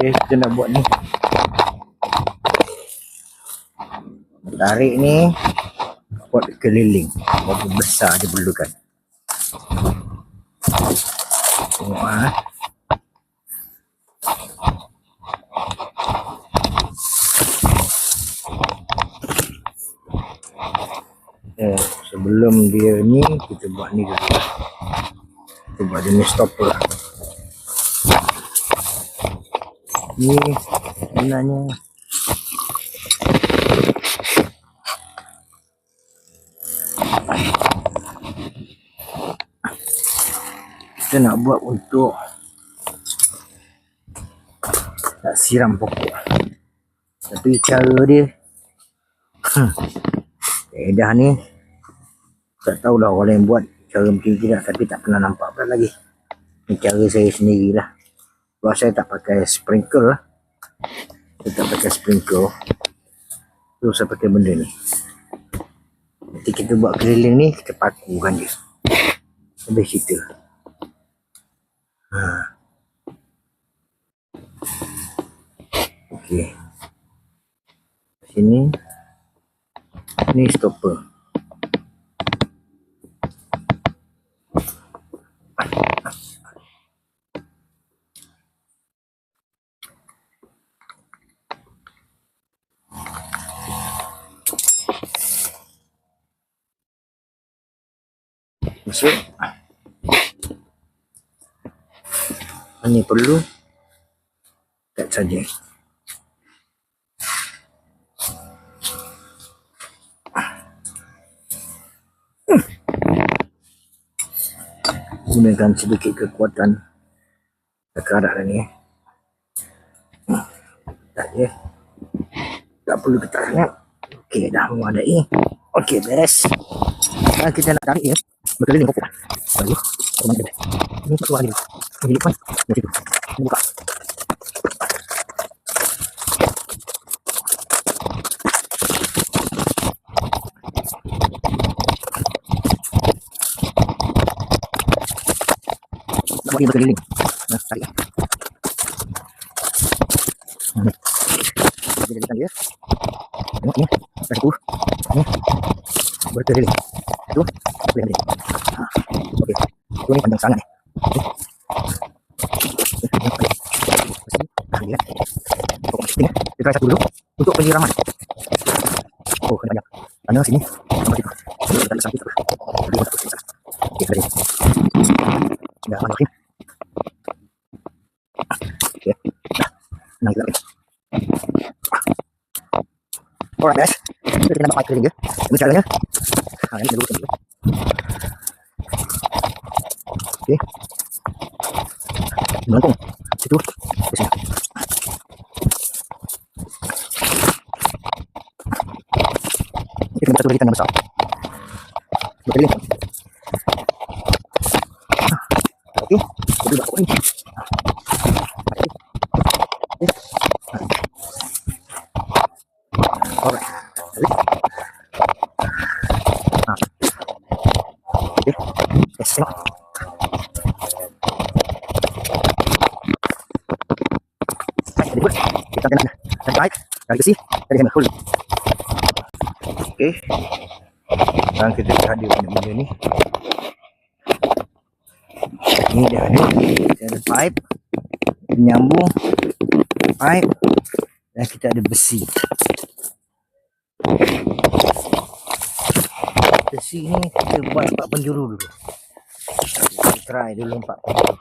Okay, kita nak buat ni. Tarik ni buat keliling. Berapa besar dia perlukan. Tengok ah. Sebelum dia ni kita buat ni dulu. Kita buat dia ni stopper. Ni sebenarnya kita nak buat untuk nak siram pokok. Tapi cara dia dah ni tak tahulah orang yang buat cara macam ni tak, tapi tak pernah nampak pula lagi. Ni cara saya sendirilah. Sebab saya tak pakai sprinkle lah. Saya tak pakai sprinkle. So saya pakai benda ni. Nanti kita buat keliling ni, kita pakukan dia. Habis cerita. Okey. Sini. Ni stopper. Masuk. Ini perlu tak saja. Gunakan sedikit kekuatan tekaran ni. Tak je. Tak perlu ketat sangat. Okey, dah memadai. Okey, beres. Sekarang kita nak tarik ya. Berkeliling pokok. Lalu, apa mana dia? Ini keluar lagi. Ini depan. Dari situ. Ini buka. Nak buat dia berkeliling. Nah, tarik lah. Jadi jadikan dia. Tengok ni. Dah satu. Ni. Berkeliling. Satu. Boleh ambil. Okey. Itu ni panjang sangat ni. Kita try satu dulu untuk penyiraman. Oh, kena banyak. Mana sini? Sama situ. Kita letak situ. Okey, ready. Dah mana ni? Okey. Dah. Nah, kita ambil. Alright guys. Kita kena buat keliling dia. Ini caranya. Ini dulu dulu. Okey. Melengkung. Situ. Di sini. Kita kena satu lagi tangan besar. Berkeliling. Okey. Kita buat ini. Alright. Okey. Yes, tengok. Kita kena tarik dari besi dari hammer hold. Okey. Sekarang kita lihat dia punya benda ni. Ni dah ada. Kita ada pipe penyambung pipe dan kita ada besi. Besi ni kita buat 4 penjuru dulu. Kita try dulu 4 penjuru.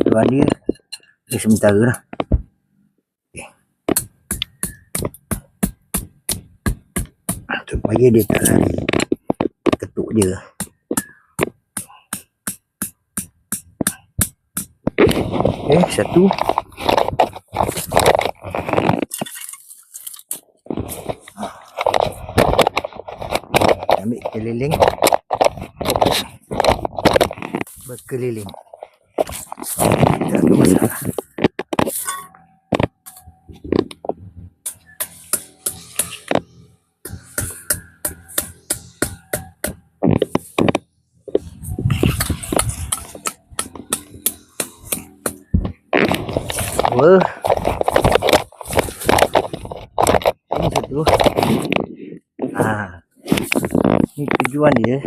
Tuan dia sementara lah. Okay. Supaya dia tak lari. Ketuk je. Okay, satu. Ambil keliling. Berkeliling. Tak ada masalah. dua. Ini satu. Ini tujuan dia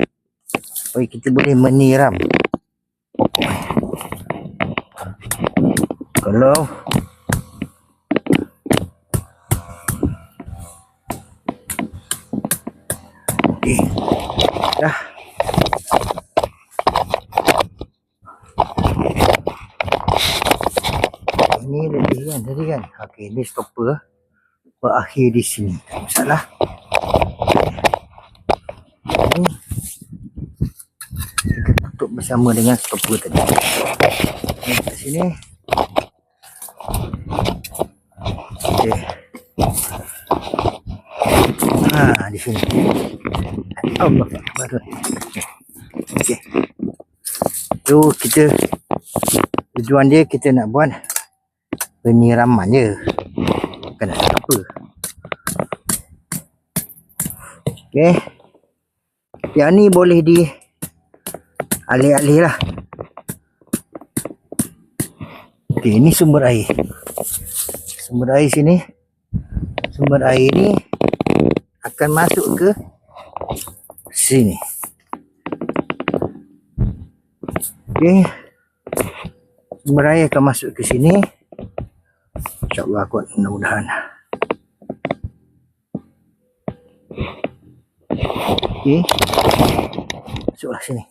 supaya kita boleh menyiram pokok. Kalau dah ini lebih kan tadi kan. Okey, ini stopper berakhir di sini, tak masalah. Ini kita tutup bersama dengan stopper tadi. Ini kat sini. Okey. Di sini. Allah Akbar. Okey. Tu kita tujuan dia kita nak buat penyiraman je. Bukan nak apa. Okey. Yang ni boleh di alih-alih lah. Okey, ini sumber air. Sumber air sini. Sumber air ni akan masuk ke sini. Okey. Sumber air akan masuk ke sini. InsyaAllah kuat, mudah-mudahan. Okey. Masuklah sini.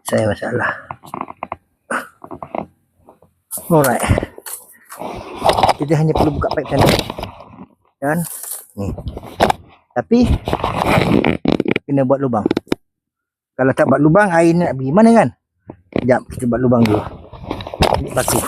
Saya masalah. Alright. Kita hanya perlu buka pipe sana. Dan ni. Tapi kena buat lubang. Kalau tak buat lubang, air ni nak pergi mana kan? Sekejap, kita buat lubang dulu. Ini batu.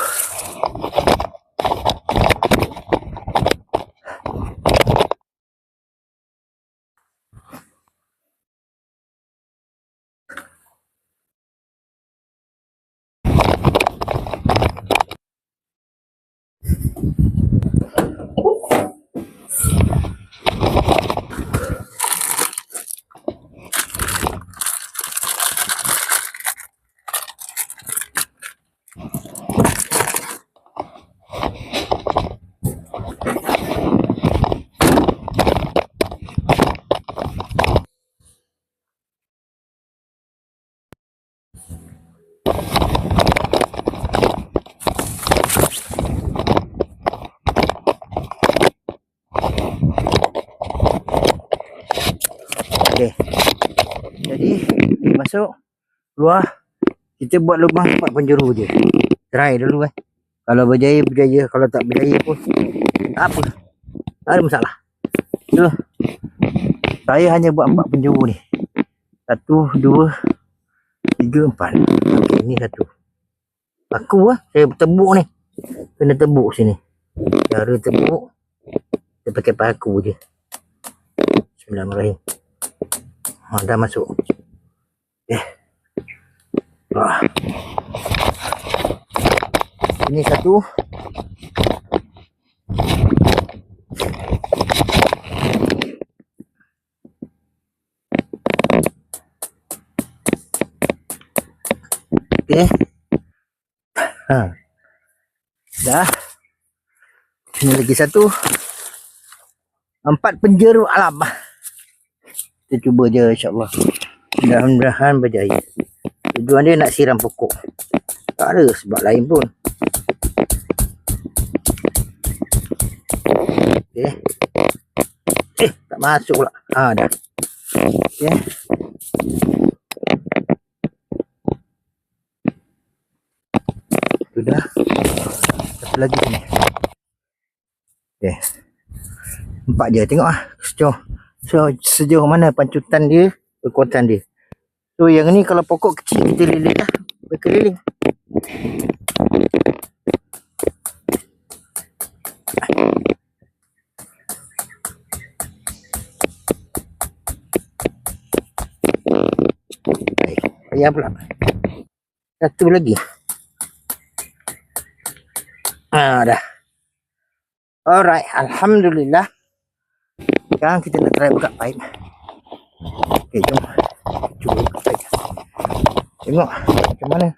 Okey. Jadi dia masuk, keluar, kita buat lubang tempat penjuru je. Try dulu kan. Kalau berjaya, berjaya. Kalau tak berjaya pun tak apa. Tak ada masalah. So, saya hanya buat 4 penjuru ni. 1, 2, 3, 4. Okey, ni satu. Aku saya tebuk ni. Kena tebuk sini. Cara tebuk, kita pakai paku je. Bismillahirrahmanirrahim. Dah masuk. Ini satu. Okey. Dah. Ini lagi satu. 4 penjuru alam. Kita cuba je, insyaAllah. Mudah-mudahan berjaya. Tujuan dia nak siram pokok. Tak ada sebab lain pun. Okey. Tak masuk pula. Dah. Okey. Sudah. Satu lagi sini. Okey. 4 je. Tengok lah. Sejauh mana pancutan dia, kekuatan dia. So yang ni kalau pokok kecil kita lilit lah. Berkeliling. Baik. Payah pula. Satu lagi. Dah. Alright. Alhamdulillah. Sekarang kita nak try buka pipe. Okey, jom. Cuba buka pipe. Tengok macam mana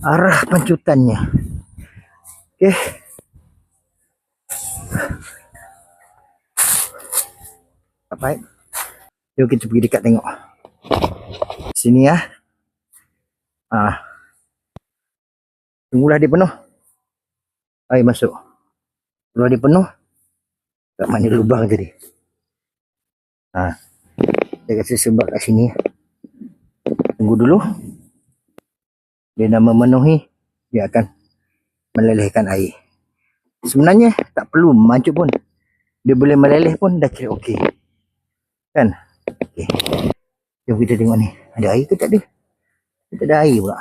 arah pancutannya. Okey. Tak baik. Jom kita pergi dekat tengok. Sini ya. Tunggulah dia penuh. Air masuk. Kalau dia penuh, kat mana lubang tadi? Saya rasa sebab kat sini. Tunggu dulu. Dia dah memenuhi, dia akan melelehkan air. Sebenarnya tak perlu memancuk pun. Dia boleh meleleh pun dah kira okey. Kan? Okey. Jom kita tengok ni. Ada air ke tak ada? Tak ada air pula.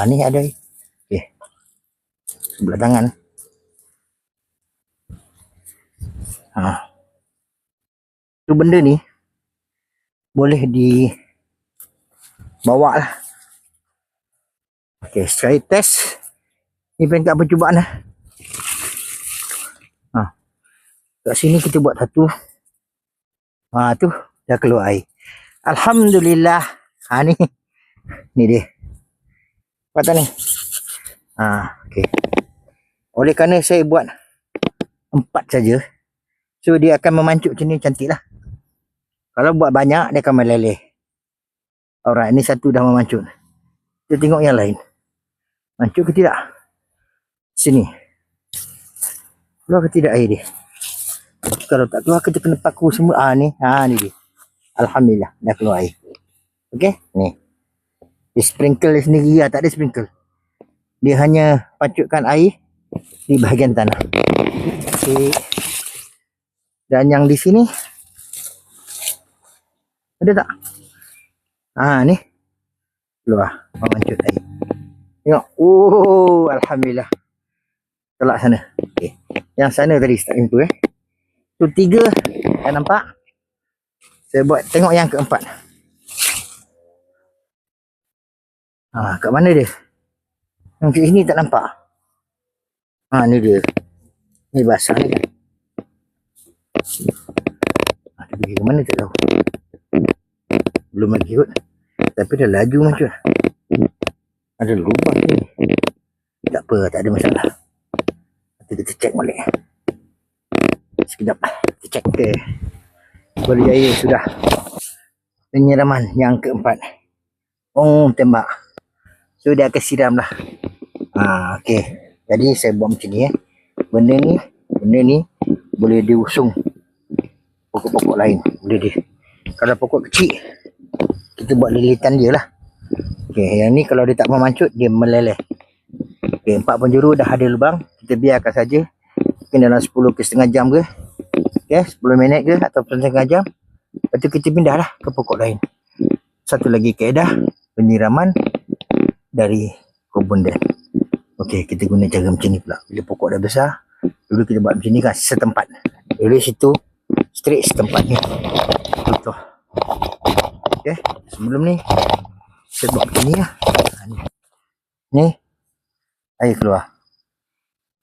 Ni ada air. Okey. Sebelah tangan. Tu benda ni boleh dibawa lah. Okey, sekali test. Ni peringkat percubaan lah. Kat sini kita buat satu. Tu dah keluar air. Alhamdulillah. Ni dia. Nampak ni? Okey. Oleh kerana saya buat 4 saja, so dia akan memancuk macam ni, cantik lah. Kalau buat banyak, dia akan meleleh. Alright, ni satu dah memancuk. Kita tengok yang lain. Mancuk ke tidak? Sini. Keluar ke tidak air dia? Kalau tak keluar, kita kena paku semua. Ni dia. Alhamdulillah, dah keluar air. Okey, ni. Dia sprinkle sendiri lah, tak ada sprinkle. Dia hanya pancukkan air di bahagian tanah. Okey. Dan yang di sini ada tak? Ni. Keluar. Mengancut air. Tengok. Alhamdulillah. Tolak sana. Okey. Yang sana tadi tak jumpa Tu 3. Dah nampak? Saya buat. Tengok yang keempat. Kat mana dia? Yang kat sini tak nampak. Ni dia. Ni basah ni kan. Dia pergi ke mana tak tahu. Belum lagi kot. Tapi dah laju macam. Ada lubang ni. Tak apa, tak ada masalah. Nanti kita cek balik. Sekejap. Kita cek ke. Berjaya sudah. Penyiraman yang keempat. Tembak. So dia akan siram lah. Okey. Jadi saya buat macam ni Benda ni boleh diusung pokok-pokok lain. Boleh dia. Kalau pokok kecil, kita buat lilitan dia lah. Okey, yang ni kalau dia tak memancut, dia meleleh. Okey, 4 penjuru dah ada lubang. Kita biarkan saja. Mungkin dalam 10 ke setengah jam ke. Okey, 10 minit ke atau setengah jam. Lepas tu kita pindah lah ke pokok lain. Satu lagi kaedah penyiraman dari kebun dan. Okey, kita guna cara macam ni pula. Bila pokok dah besar, dulu kita buat macam ni kan, setempat. Dulu situ, straight setempat ni. Contoh. Okey, sebelum ni, saya buat macam ni lah. Ni, air keluar.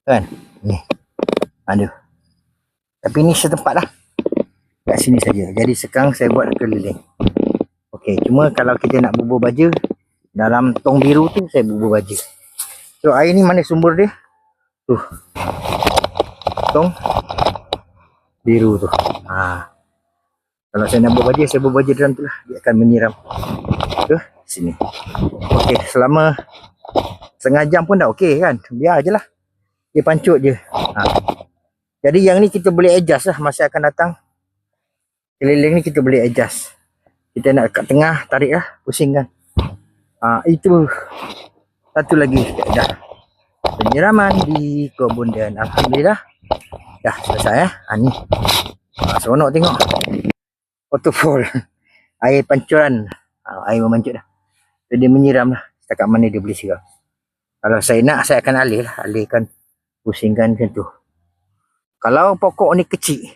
Kan? Ni. Aduh. Tapi ni setempat lah. Kat sini saja. Jadi sekarang saya buat keliling. Okey, cuma kalau kita nak bubur baja, dalam tong biru tu saya bubur baja. So air ni mana sumber dia? Tuh. Tong biru tu. Kalau saya nak buat baja, saya buat baja dalam tu lah. Dia akan menyiram ke sini. Okey, selama setengah jam pun dah okey kan. Biar je lah. Dia pancut je. Jadi yang ni kita boleh adjust lah masa akan datang. Keliling ni kita boleh adjust. Kita nak kat tengah, tarik lah. Pusingkan. Itu satu lagi kaedah penyiraman di kebun dan. Alhamdulillah dah selesai ni. Seronok tengok waterfall. Air pancuran, air memancut dah. So, dia menyiram lah setakat mana dia boleh siram. Kalau saya nak, saya akan alihkan, pusingkan macam tu. Kalau pokok ni kecil,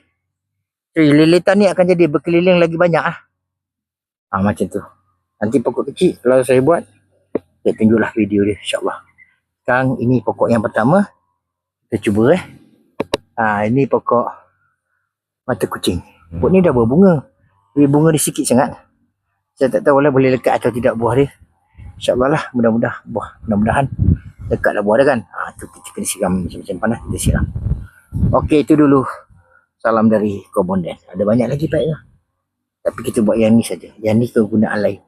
so, lilitan ni akan jadi berkeliling lagi banyak lah. Macam tu. Nanti pokok kecil kalau saya buat, saya tunjuklah video dia, insyaAllah. Sekarang ini pokok yang pertama. Kita cuba ini pokok mata kucing. Pokok ni dah berbunga. Tapi bunga dia sikit sangat. Saya tak tahu lah boleh lekat atau tidak buah dia. InsyaAllah lah, mudah-mudahan dekat dah buah dah kan. Tu kita kena siram macam-macam panas, kita siram. Okey, itu dulu salam dari Kobonden. Ada banyak lagi baiknya, tapi kita buat yang ni saja. Yang ni kegunaan lain.